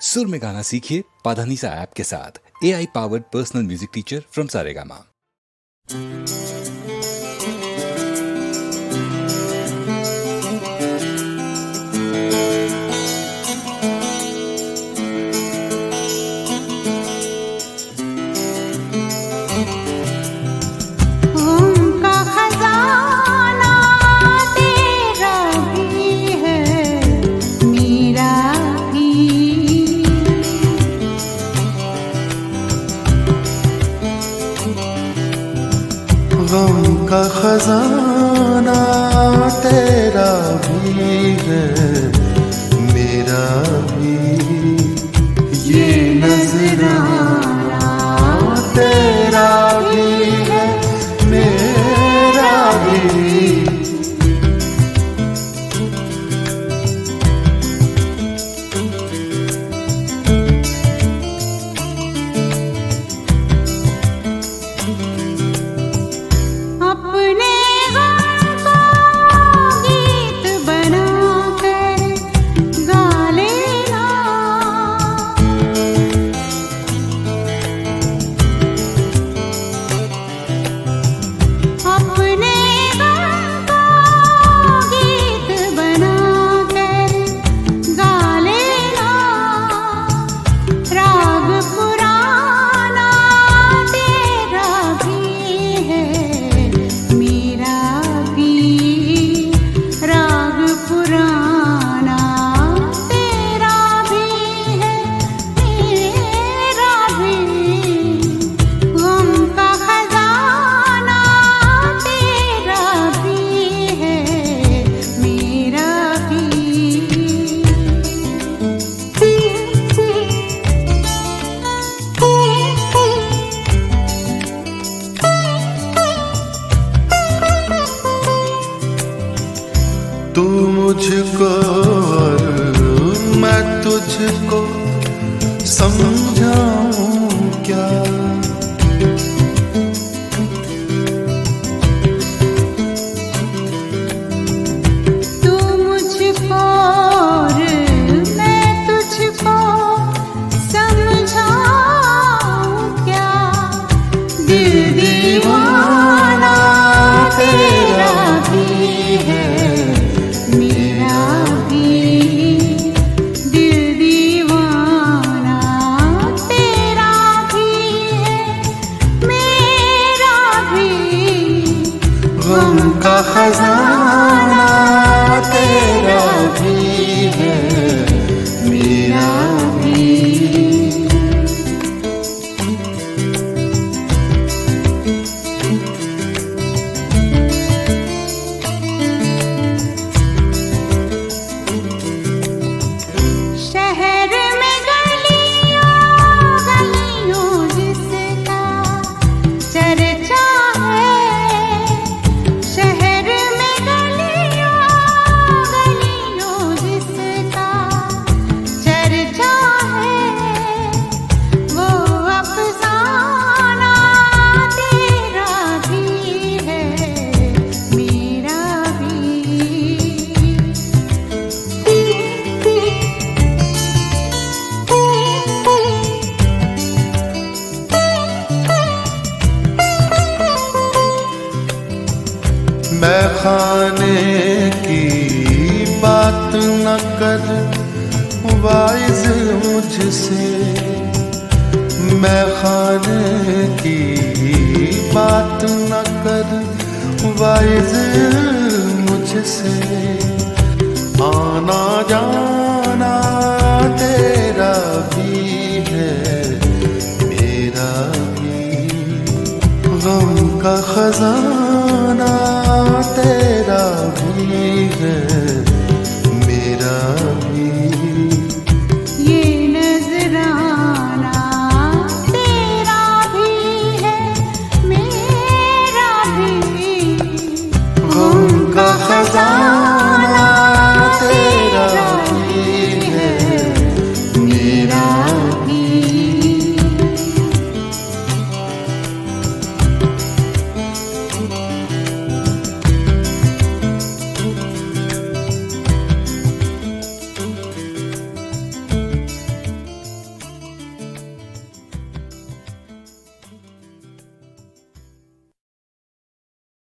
सुर में गाना सीखिए पाधानीसा ऐप के साथ। AI powered personal music teacher from Saregama. गम का खजाना तेरा भी है मेरा भी, ये नजराना तेरा भी है मेरा भी। तू मुझको और मैं तुझको समझाऊं क्या, तू मुझको और मैं तुझको समझाऊं क्या। दिल दीवाना तेरा भी है मेरा भी, दिल दीवाना तेरा भी है मेरा भी। गम का खजाना तेरा भी है मेरा भी। शहर में गलियों गलियों जिसका चर्चा है, शहर में गलियों गलियों जिसका चर्चा है, वो अफसाना तेरा भी है मेरा भी। मैं खाने की बात न कर वाइज मुझसे, मैं खाने की बात न कर वाइज मुझसे। आना जाना तेरा भी है मेरा भी, गम का खजाना